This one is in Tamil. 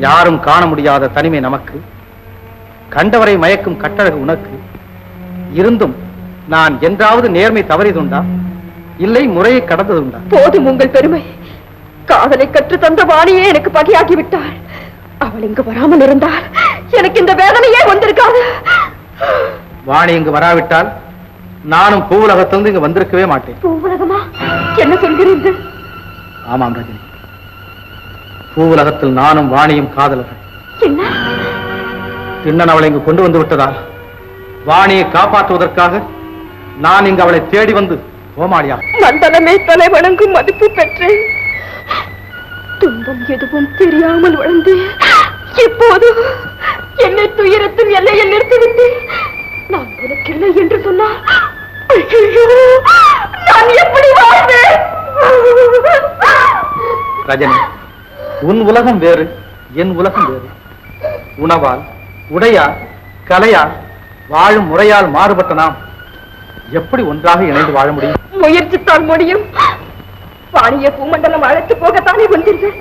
யாரும் காண முடியாத தனிமை நமக்கு, கண்டவரை மயக்கும் கட்டழகு உனக்கு. இருந்தும் நான் என்றாவது நேர்மை தவறியதுண்டா, இல்லை முறையை கடந்ததுண்டா? போதும் உங்கள் பெருமை. காதலை கற்று தந்த வாணியே எனக்கு பகையாகி விட்டாள். அவள் இங்கு வராமல் இருந்தால் எனக்கு இந்த வேதனையே வந்திருக்காது. வாணி இங்கு வராவிட்டால் நானும் பூவுலகத்திலிருந்து இங்கு வந்திருக்கவே மாட்டேன். பூவுலகமா? என்ன சொல்கிறீர்கள்? ஆமாம் ரஜினி, பூவுலகத்தில் நானும் வாணியும் காதலர்கள். என்ன? திண்ணன் அவளை இங்கு கொண்டு வந்து விட்டதால் வாணியை காப்பாற்றுவதற்காக நான் இங்கு அவளை தேடி வந்து ஓமாடியா மண்டலமே தலை வணங்கும் மதிப்பு பெற்றேன். துன்பம் எதுவும் தெரியாமல் வளர்ந்தேன். இப்போது என்னை துயரத்தின் எல்லையில் நிறுத்திவிட்டேன். நான் உனக்கில்லை என்று சொன்னால் நான் எப்படி வாழ்வேன்? ரஜினி, உன் உலகம் வேறு, என் உலகம் வேறு. உணவால், உடையால், கலையால், வாழும் முறையால் மாறுபட்ட நாம் எப்படி ஒன்றாக இணைந்து வாழ முடியும்? முயற்சித்தால் முடியும். வாணிய பூமண்டலம் அழைத்து போகத்தானே வந்தீர்கள்.